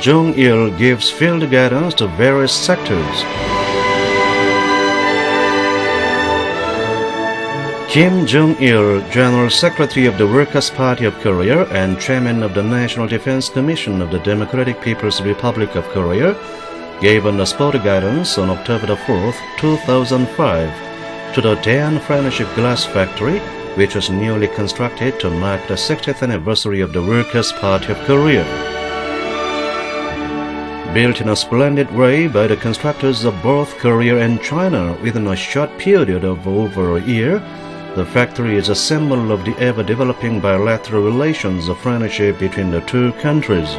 Jong Il gives field guidance to various sectors. Jong Il, General Secretary of the Workers' Party of Korea and Chairman of the National Defense Commission of the Democratic People's Republic of Korea, gave on the spot guidance on October 4, 2005, to the Daean Friendship Glass Factory, which was newly constructed to mark the 60th anniversary of the Workers' Party of Korea. Built in a splendid way by the constructors of both Korea and China within a short period of over a year, the factory is a symbol of the ever-developing bilateral relations of friendship between the two countries.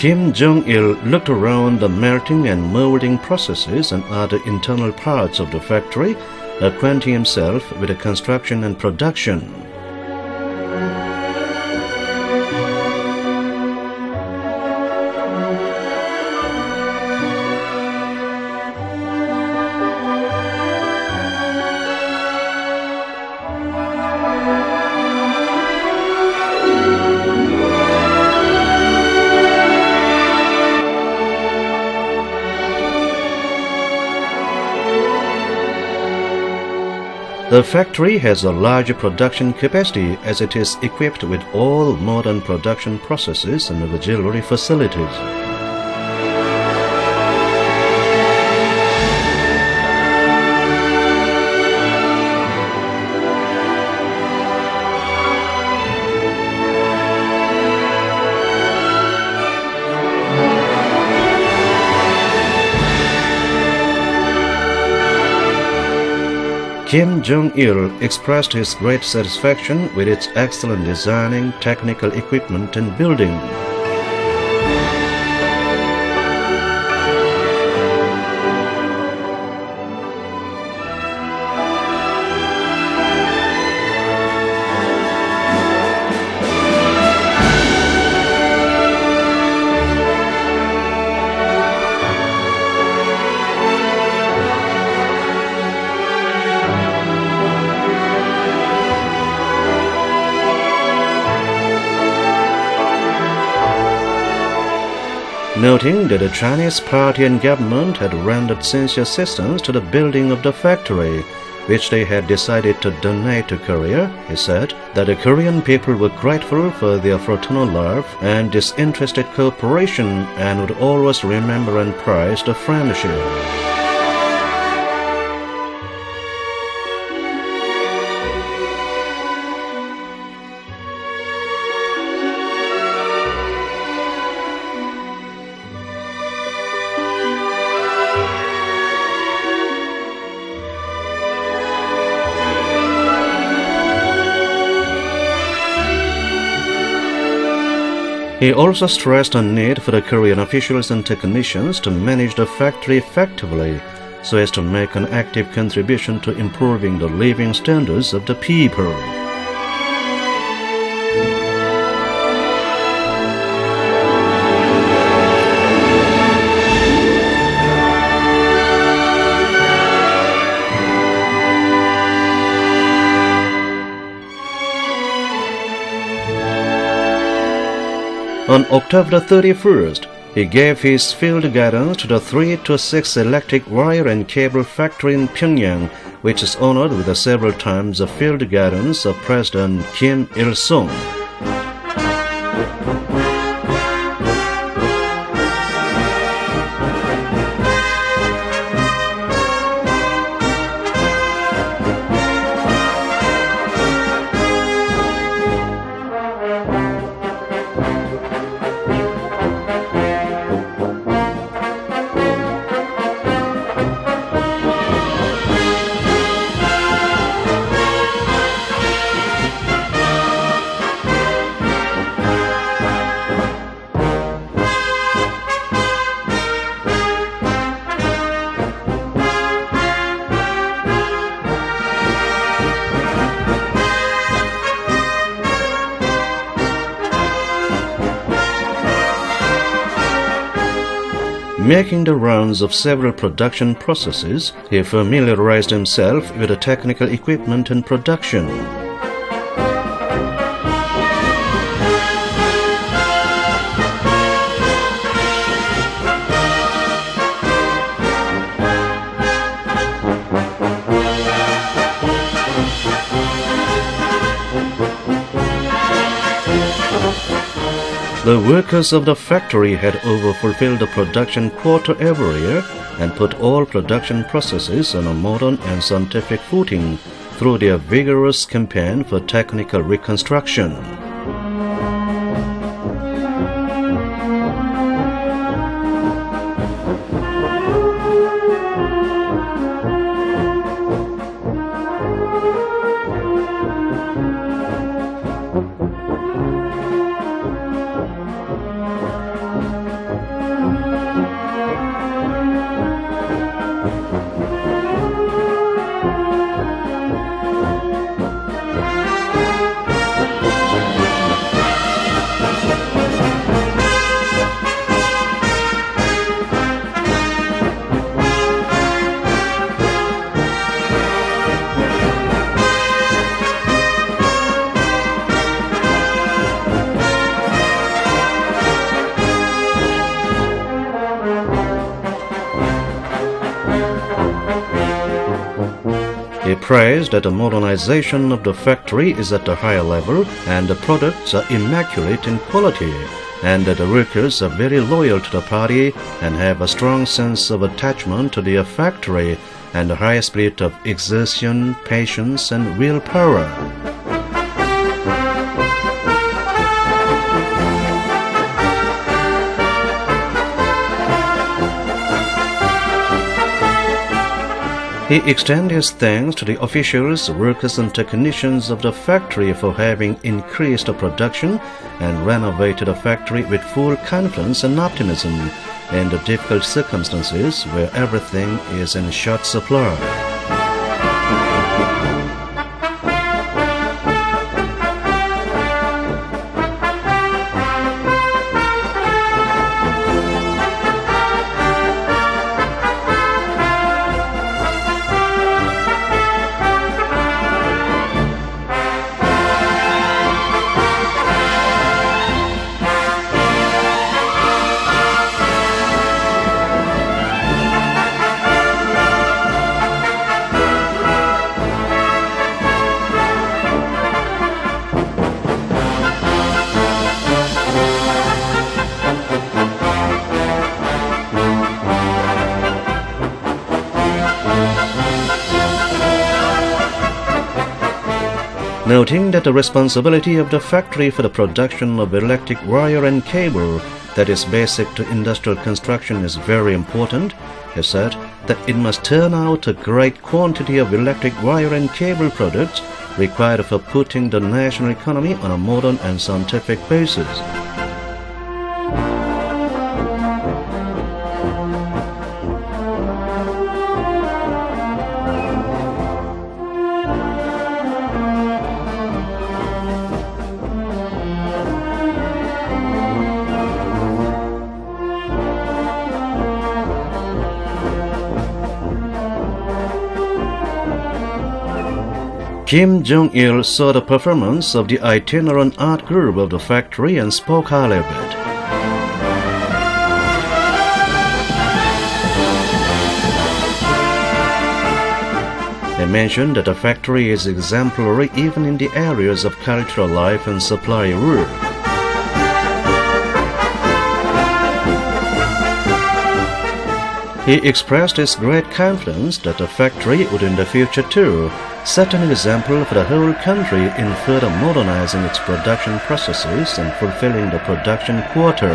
Jong Il looked around the melting and molding processes and other internal parts of the factory, acquainting himself with the construction and production. The factory has a larger production capacity as it is equipped with all modern production processes and auxiliary facilities. Jong Il expressed his great satisfaction with its excellent designing, technical equipment and building. Noting that the Chinese party and government had rendered sincere assistance to the building of the factory, which they had decided to donate to Korea, he said that the Korean people were grateful for their fraternal love and disinterested cooperation and would always remember and prize the friendship. He also stressed a need for the Korean officials and technicians to manage the factory effectively so as to make an active contribution to improving the living standards of the people. On October 31st, he gave his field guidance to the 3 to 6 electric wire and cable factory in Pyongyang, which is honored with the several times of field guidance of President Kim Il-sung. Making the rounds of several production processes, he familiarized himself with the technical equipment in production. The workers of the factory had overfulfilled the production quota every year and put all production processes on a modern and scientific footing through their vigorous campaign for technical reconstruction. He praised that the modernization of the factory is at a higher level and the products are immaculate in quality, and that the workers are very loyal to the party and have a strong sense of attachment to their factory and a high spirit of exertion, patience, and willpower. He extended his thanks to the officials, workers and technicians of the factory for having increased the production and renovated the factory with full confidence and optimism in the difficult circumstances where everything is in short supply. Noting that the responsibility of the factory for the production of electric wire and cable that is basic to industrial construction is very important, he said that it must turn out a great quantity of electric wire and cable products required for putting the national economy on a modern and scientific basis. Jong Il saw the performance of the itinerant art group of the factory and spoke highly of it. He mentioned that the factory is exemplary even in the areas of cultural life and supply work. He expressed his great confidence that the factory would in the future too set an example for the whole country in further modernizing its production processes and fulfilling the production quota.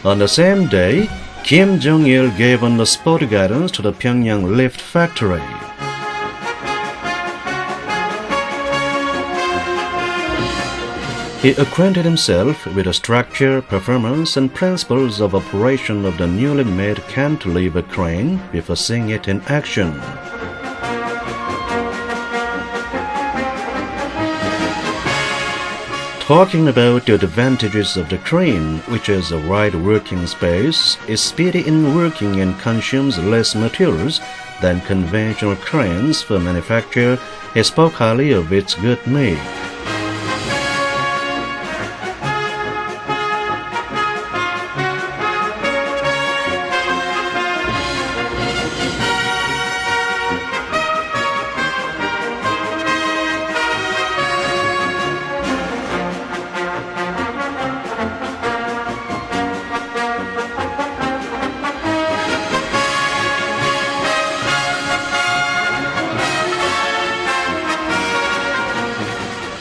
On the same day, Jong Il gave on-the-spot guidance to the Pyongyang lift factory. He acquainted himself with the structure, performance, and principles of operation of the newly made cantilever crane before seeing it in action. Talking about the advantages of the crane, which has a wide working space, is speedy in working and consumes less materials than conventional cranes for manufacture, he spoke highly of its good make.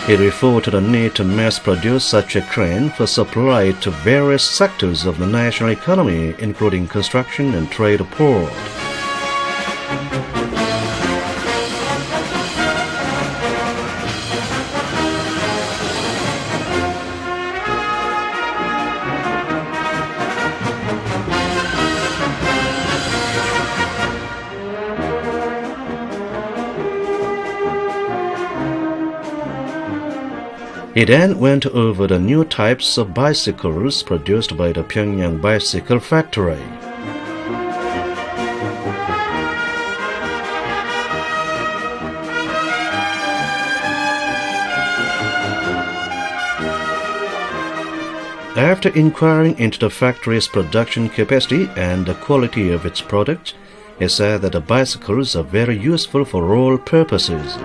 He referred to the need to mass-produce such a crane for supply to various sectors of the national economy, including construction and trade abroad. He then went over the new types of bicycles produced by the Pyongyang Bicycle Factory. After inquiring into the factory's production capacity and the quality of its products, he said that the bicycles are very useful for all purposes.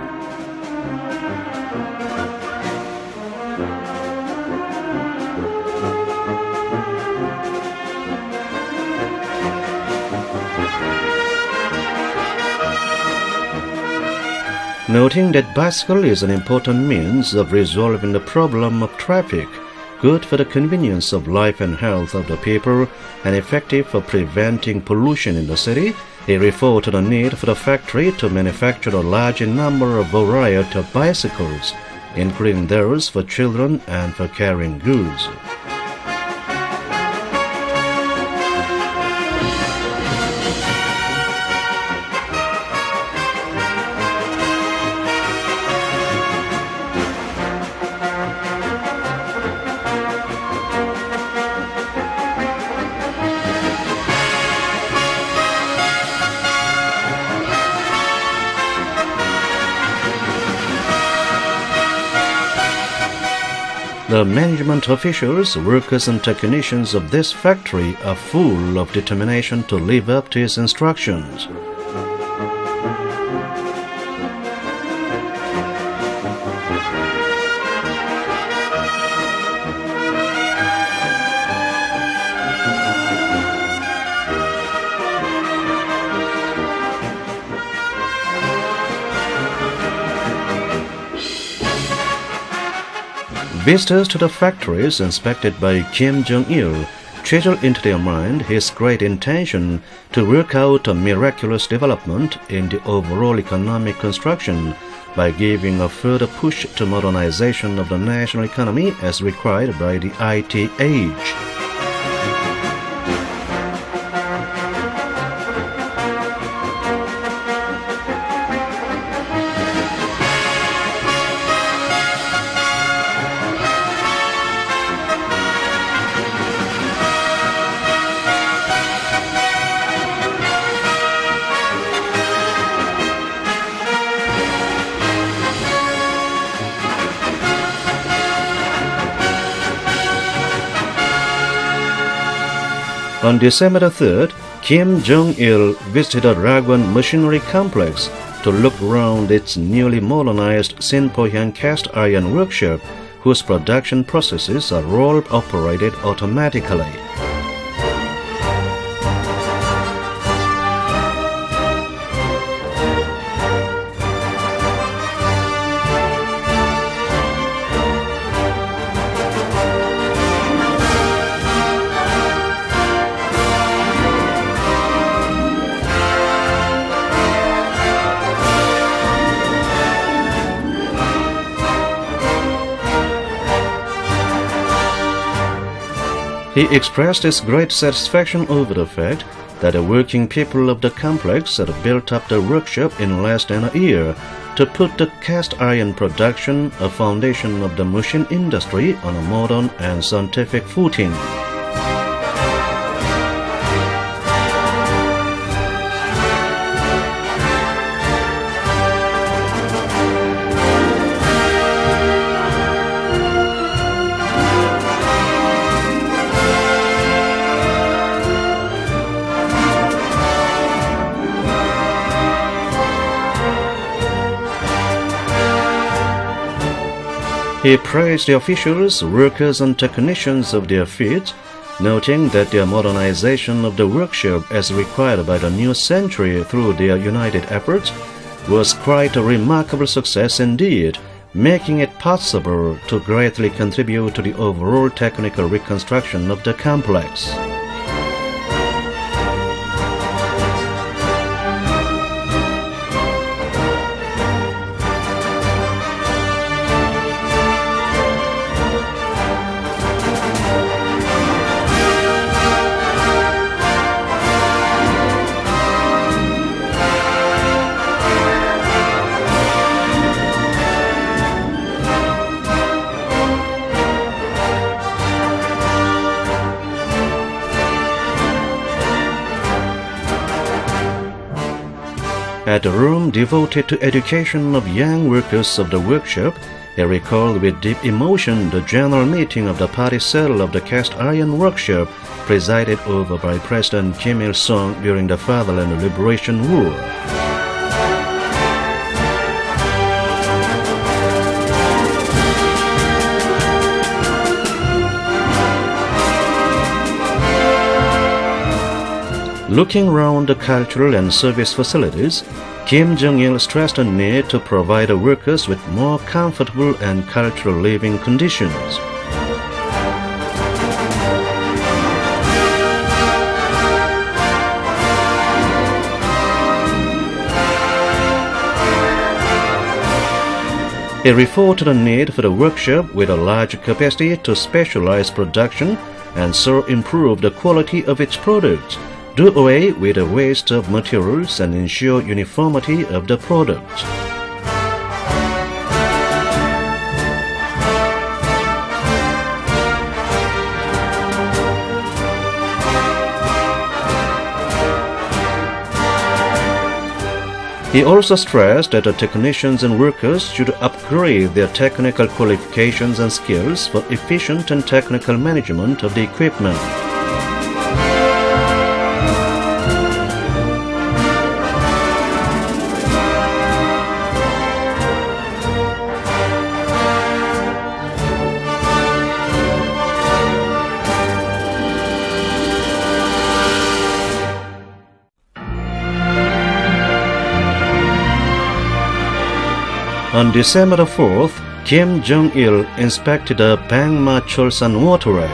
Noting that bicycle is an important means of resolving the problem of traffic, good for the convenience of life and health of the people, and effective for preventing pollution in the city, he referred to the need for the factory to manufacture a large number of variety of bicycles, including those for children and for carrying goods. The management officials, workers and technicians of this factory are full of determination to live up to his instructions. Visitors to the factories inspected by Kim Jong Il treasured into their mind his great intention to work out a miraculous development in the overall economic construction by giving a further push to modernization of the national economy as required by the IT age. On December the 3rd, Kim Jong Il visited Ragwon Machinery Complex to look around its newly modernized Sinpohyang cast iron workshop, whose production processes are all operated automatically. He expressed his great satisfaction over the fact that the working people of the complex had built up the workshop in less than a year to put the cast iron production, a foundation of the machine industry, on a modern and scientific footing. He praised the officials, workers and technicians of their feat, noting that their modernization of the workshop as required by the new century through their united efforts was quite a remarkable success indeed, making it possible to greatly contribute to the overall technical reconstruction of the complex. At a room devoted to education of young workers of the workshop, he recalled with deep emotion the general meeting of the party cell of the cast iron workshop presided over by President Kim Il-sung during the Fatherland Liberation War. Looking around the cultural and service facilities, Kim Jong Il stressed the need to provide the workers with more comfortable and cultural living conditions. He referred to the need for the workshop with a large capacity to specialize production and so improve the quality of its products, do away with the waste of materials and ensure uniformity of the product. He also stressed that the technicians and workers should upgrade their technical qualifications and skills for efficient and technical management of the equipment. On December the 4th, Kim Jong Il inspected the Bangma Cholsan waterway.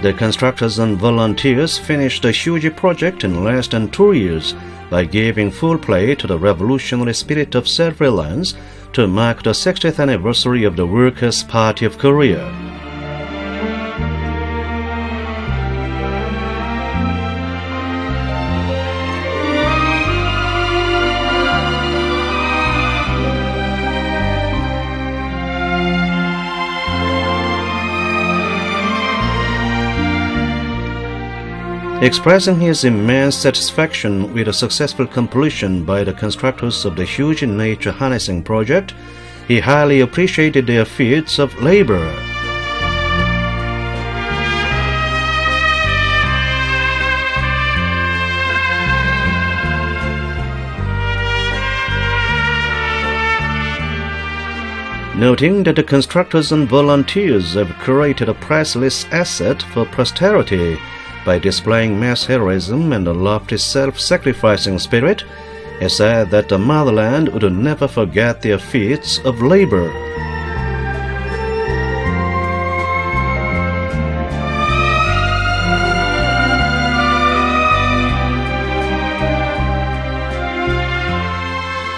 The constructors and volunteers finished the huge project in less than 2 years by giving full play to the revolutionary spirit of self-reliance to mark the 60th anniversary of the Workers' Party of Korea. Expressing his immense satisfaction with the successful completion by the constructors of the huge nature harnessing project, he highly appreciated their feats of labor. noting that the constructors and volunteers have created a priceless asset for posterity by displaying mass heroism and a lofty self-sacrificing spirit. He said that the motherland would never forget their feats of labor.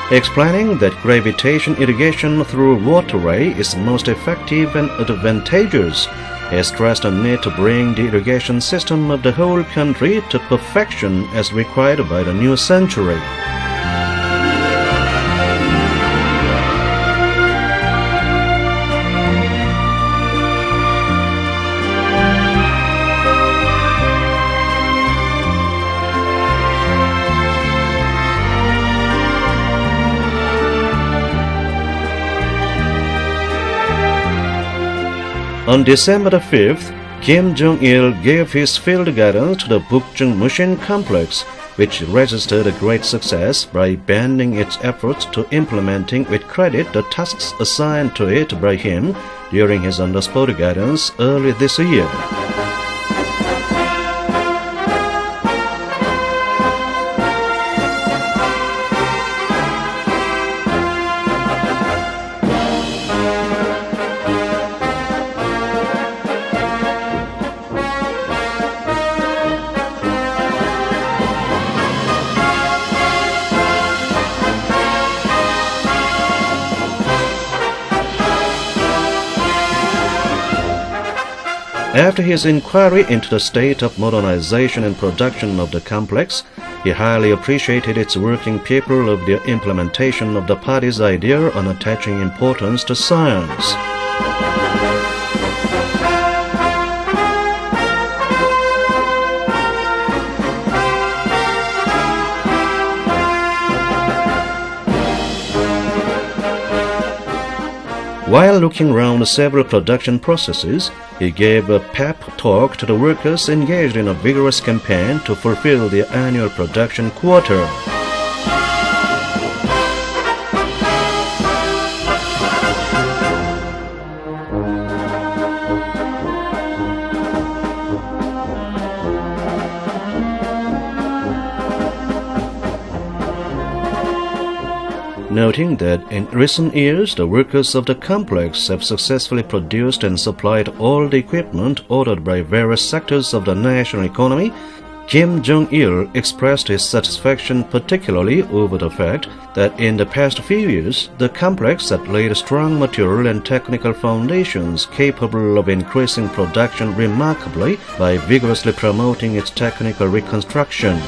Explaining that gravitation irrigation through waterway is most effective and advantageous, he stressed the need to bring the irrigation system of the whole country to perfection as required by the new century. On December the 5th, Kim Jong Il gave his field guidance to the Bukjung Mission Complex, which registered a great success by bending its efforts to implementing with credit the tasks assigned to it by him during his on-the-spot guidance early this year. After his inquiry into the state of modernization and production of the complex, he highly appreciated its working people of the implementation of the party's idea on attaching importance to science. While looking around several production processes, he gave a pep talk to the workers engaged in a vigorous campaign to fulfill their annual production quota. Noting that in recent years the workers of the complex have successfully produced and supplied all the equipment ordered by various sectors of the national economy, Kim Jong Il expressed his satisfaction particularly over the fact that in the past few years the complex had laid strong material and technical foundations capable of increasing production remarkably by vigorously promoting its technical reconstruction.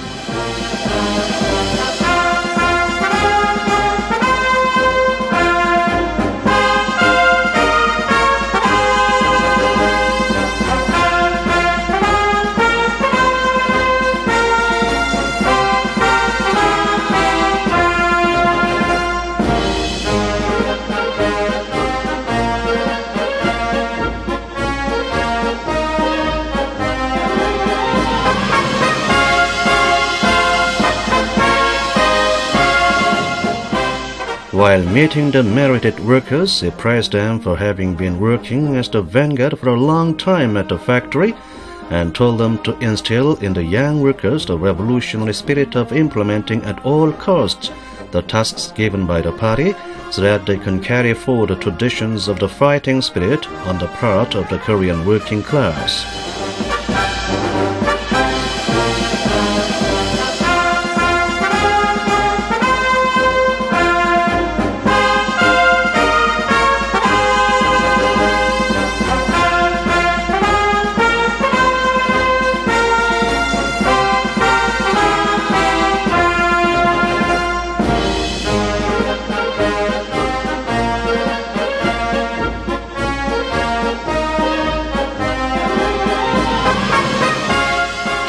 While meeting the merited workers, he praised them for having been working as the vanguard for a long time at the factory and told them to instill in the young workers the revolutionary spirit of implementing at all costs the tasks given by the party so that they can carry forward the traditions of the fighting spirit on the part of the Korean working class.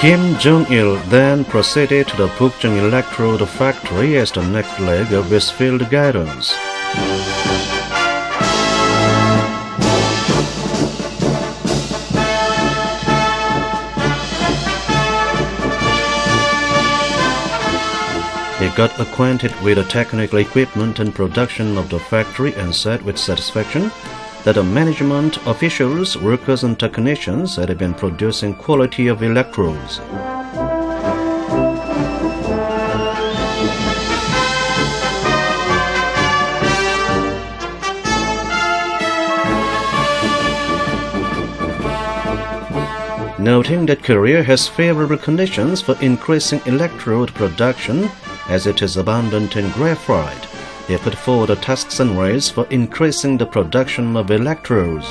Kim Jong Il then proceeded to the Bukjung Electrode Factory as the next leg of his field guidance. He got acquainted with the technical equipment and production of the factory and said with satisfaction that the management, officials, workers and technicians had been producing quality of electrodes. Noting that Korea has favorable conditions for increasing electrode production as it is abundant in graphite, he put forward the tasks and ways for increasing the production of electrodes.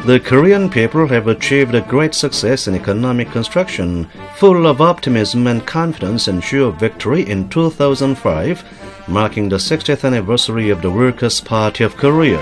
The Korean people have achieved a great success in economic construction, full of optimism and confidence and sure victory in 2005, marking the 60th anniversary of the Workers' Party of Korea.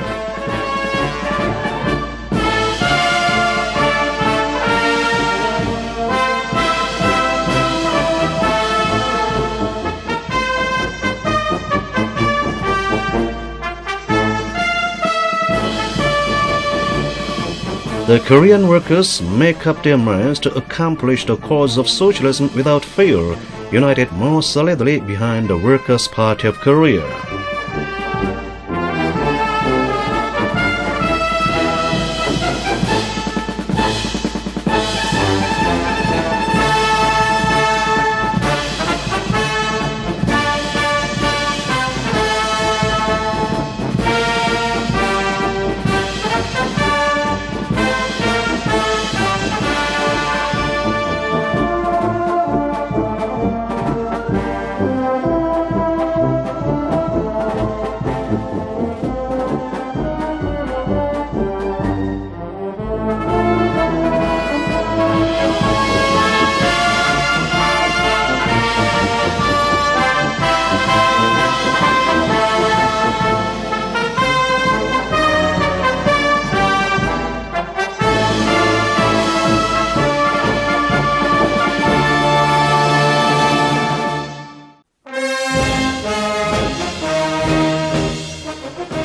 The Korean workers make up their minds to accomplish the cause of socialism without fear, united more solidly behind the Workers' Party of Korea.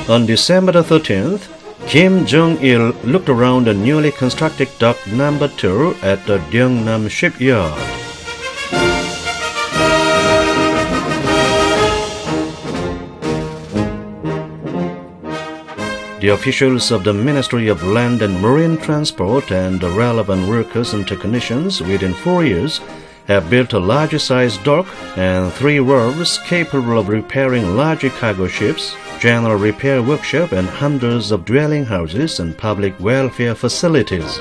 On December the 13th, Jong Il looked around the newly constructed Dock No. 2 at the Gyeongnam shipyard. The officials of the Ministry of Land and Marine Transport and the relevant workers and technicians within 4 years have built a larger-sized dock and 3 wharves capable of repairing larger cargo ships, general repair workshop and hundreds of dwelling houses and public welfare facilities.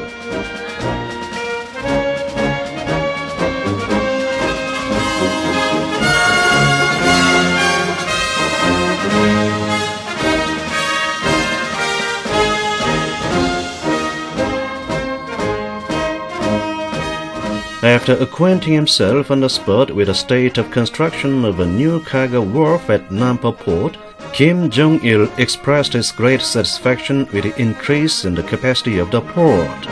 After acquainting himself on the spot with the state of construction of a new cargo wharf at Nampo Port, Jong Il expressed his great satisfaction with the increase in the capacity of the port.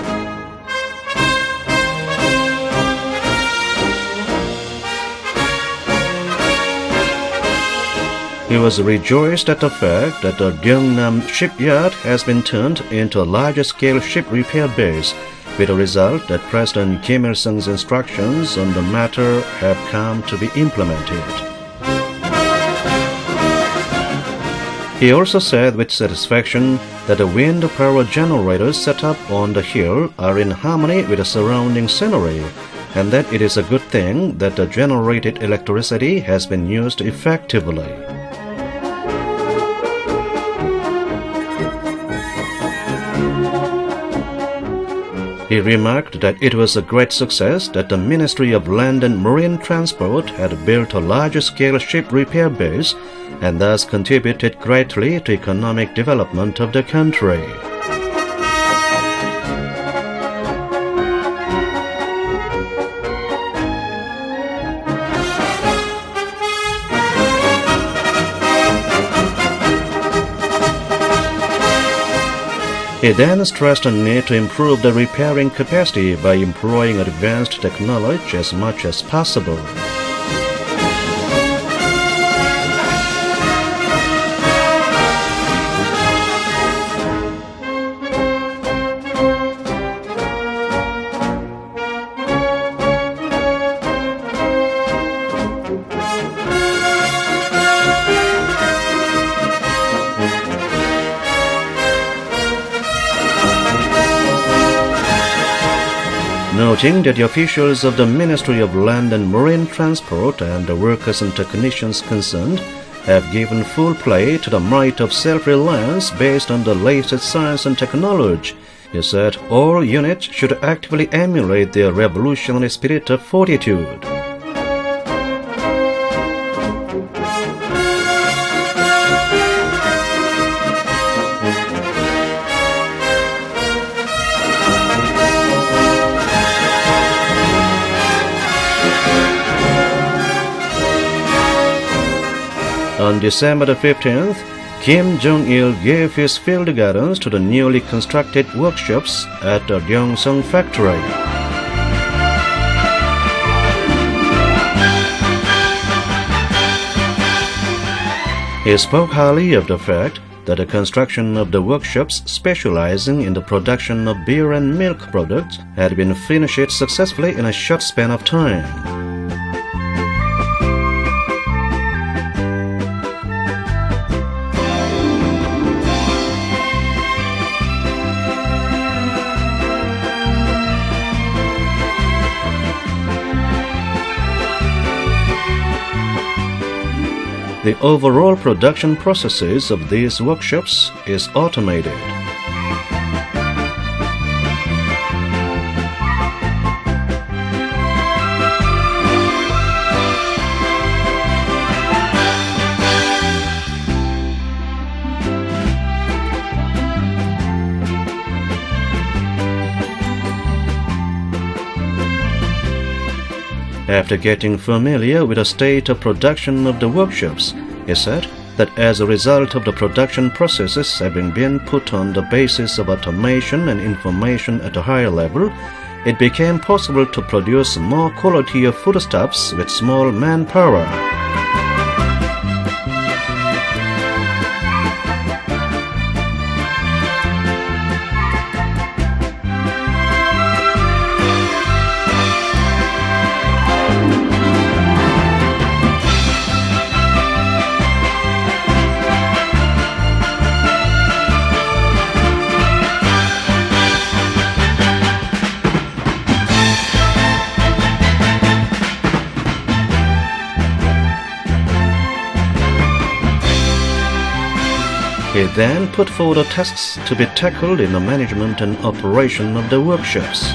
He was rejoiced at the fact that the Gyeongnam shipyard has been turned into a larger-scale ship repair base, with the result that President Kim Il-sung's instructions on the matter have come to be implemented. He also said with satisfaction that the wind power generators set up on the hill are in harmony with the surrounding scenery, and that it is a good thing that the generated electricity has been used effectively. He remarked that it was a great success that the Ministry of Land and Marine Transport had built a larger-scale ship repair base and thus contributed greatly to economic development of the country. He then stressed the need to improve the repairing capacity by employing advanced technology as much as possible. noting that the officials of the Ministry of Land and Marine Transport and the workers and technicians concerned have given full play to the might of self-reliance based on the latest science and technology. He said all units should actively emulate their revolutionary spirit of fortitude. On December the 15th, Jong Il gave his field guidance to the newly constructed workshops at the Gyeongsang factory. He spoke highly of the fact that the construction of the workshops specializing in the production of beer and milk products had been finished successfully in a short span of time. The overall production processes of these workshops is automated. After getting familiar with the state of production of the workshops, he said that as a result of the production processes having been put on the basis of automation and information at a higher level, it became possible to produce more quality of foodstuffs with small manpower. He then put forward the tasks to be tackled in the management and operation of the workshops.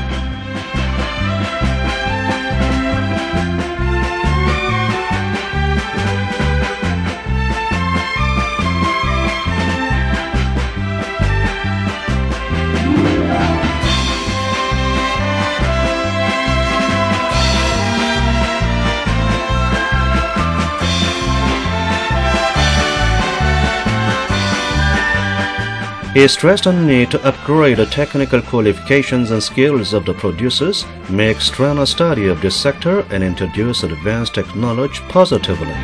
He stressed the need to upgrade the technical qualifications and skills of the producers, make stronger study of this sector, and introduce advanced technology positively.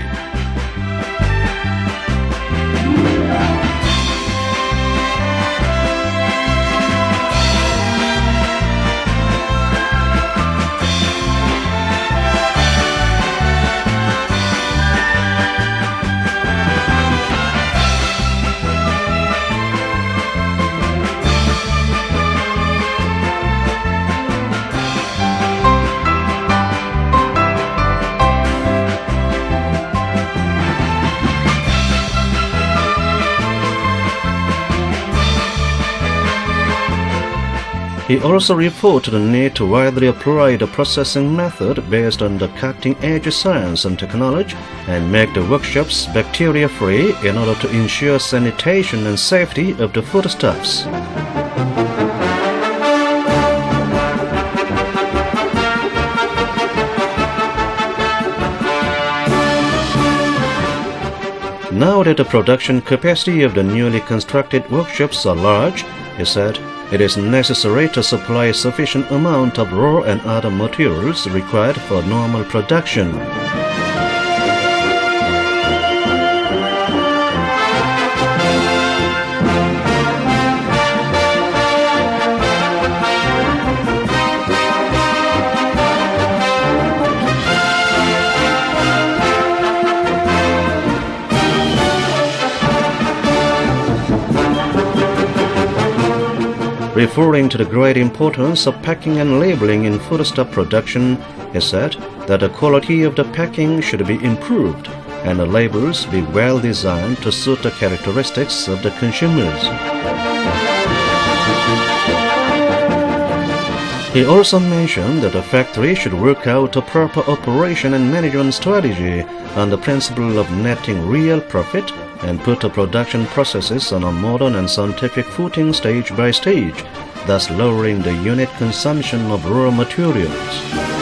He also referred to the need to widely apply the processing method based on the cutting-edge science and technology and make the workshops bacteria-free in order to ensure sanitation and safety of the foodstuffs. Now that the production capacity of the newly constructed workshops are large, he said, it is necessary to supply a sufficient amount of raw and other materials required for normal production. Referring to the great importance of packing and labeling in foodstuff production, he said that the quality of the packing should be improved and the labels be well designed to suit the characteristics of the consumers. He also mentioned that the factory should work out a proper operation and management strategy on the principle of netting real profit and put the production processes on a modern and scientific footing stage by stage, thus lowering the unit consumption of raw materials.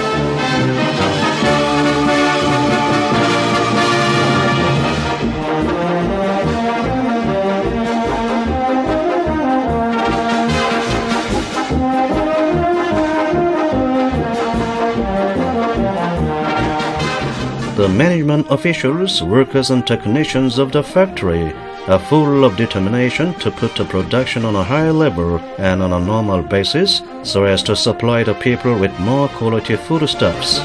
The management officials, workers and technicians of the factory are full of determination to put the production on a higher level and on a normal basis so as to supply the people with more quality foodstuffs.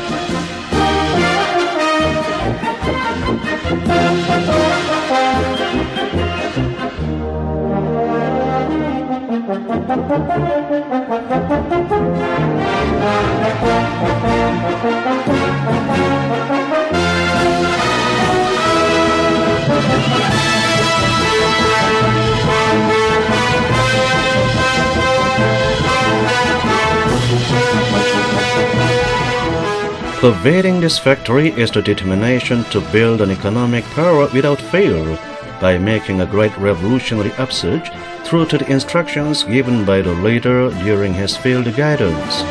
Pervading this factory is the determination to build an economic power without fail by making a great revolutionary upsurge through to the instructions given by the leader during his field guidance.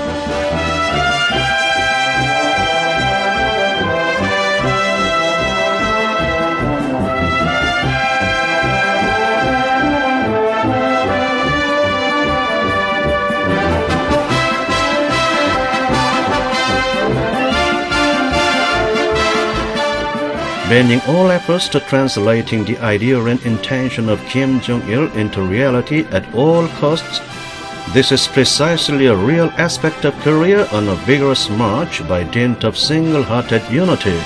Bending all efforts to translating the idea and intention of Kim Jong Il into reality at all costs, this is precisely a real aspect of Korea on a vigorous march by dint of single-hearted unity.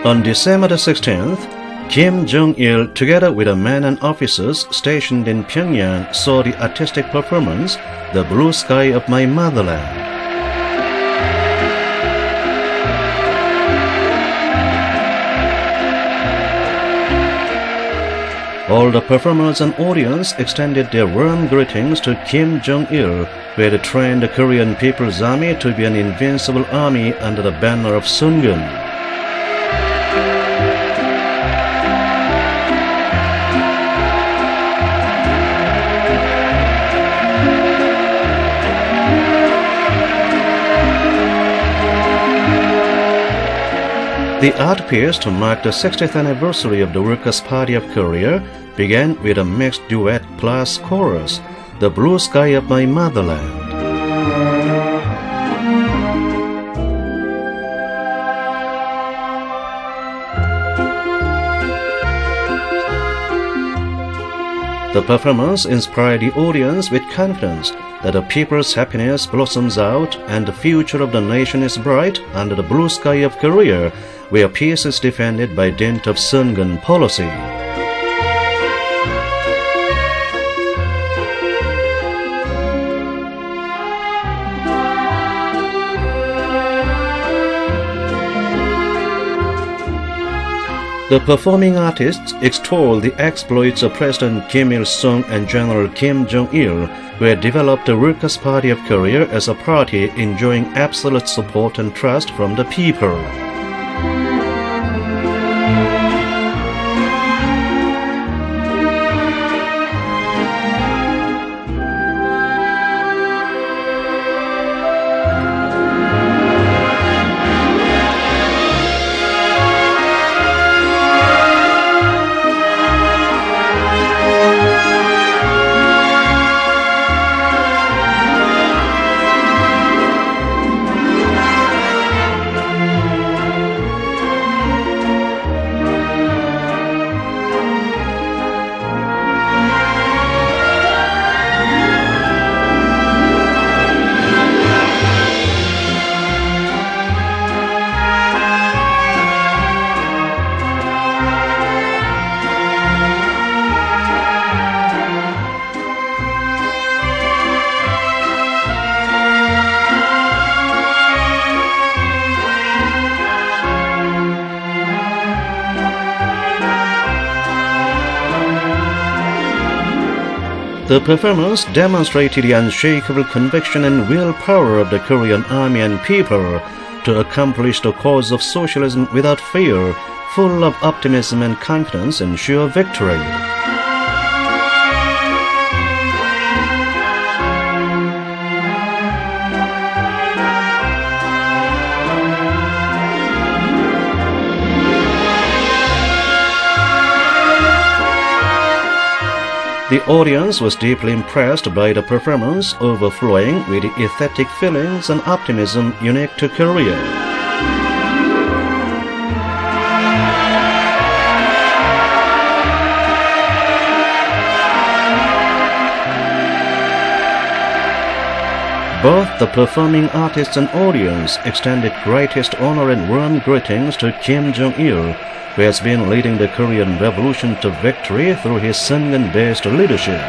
On December the 16th, Kim Jong Il, together with the men and officers stationed in Pyongyang, saw the artistic performance, The Blue Sky of My Motherland. All the performers and audience extended their warm greetings to Kim Jong Il, who had trained the Korean People's Army to be an invincible army under the banner of Sungun. The art piece to mark the 60th anniversary of the Workers' Party of Korea began with a mixed duet plus chorus, The Blue Sky of My Motherland. The performance inspired the audience with confidence that the people's happiness blossoms out and the future of the nation is bright under the blue sky of Korea, where peace is defended by dint of Sungun policy. The performing artists extol the exploits of President Kim Il-sung and General Kim Jong-il, who had developed the Workers' Party of Korea as a party enjoying absolute support and trust from the people. The performance demonstrated the unshakable conviction and willpower of the Korean army and people to accomplish the cause of socialism without fear, full of optimism and confidence in sure victory. The audience was deeply impressed by the performance, overflowing with the aesthetic feelings and optimism unique to Korea. Both the performing artists and audience extended greatest honor and warm greetings to Jong Il, who has been leading the Korean Revolution to victory through his Sungun-based leadership.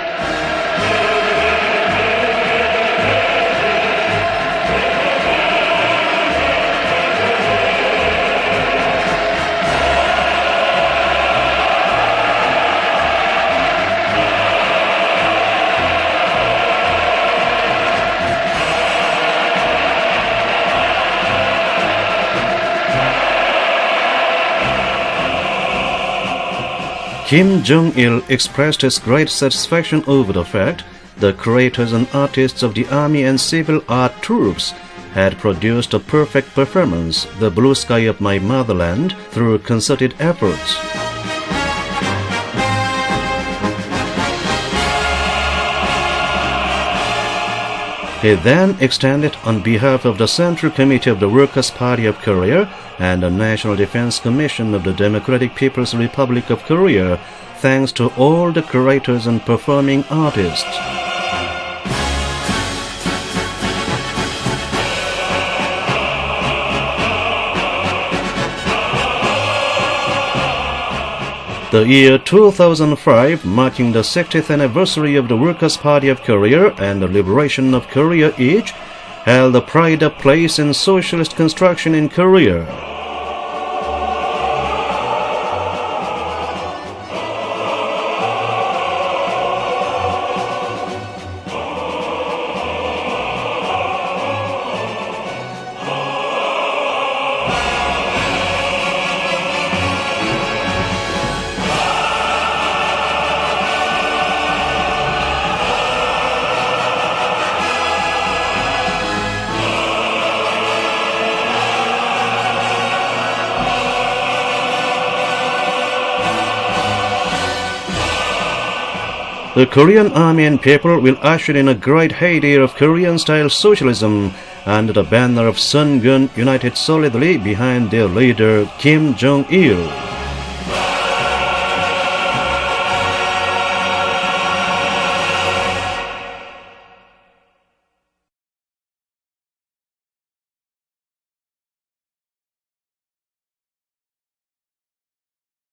Jong Il expressed his great satisfaction over the fact the creators and artists of the army and civil art troops had produced a perfect performance, The Blue Sky of My Motherland, through concerted efforts. He then extended, on behalf of the Central Committee of the Workers' Party of Korea and the National Defense Commission of the Democratic People's Republic of Korea, thanks to all the creators and performing artists. The year 2005, marking the 60th anniversary of the Workers' Party of Korea and the liberation of Korea each, held a pride of place in socialist construction in Korea. The Korean army and people will usher in a great heyday of Korean-style socialism under the banner of Sungun, united solidly behind their leader Jong Il.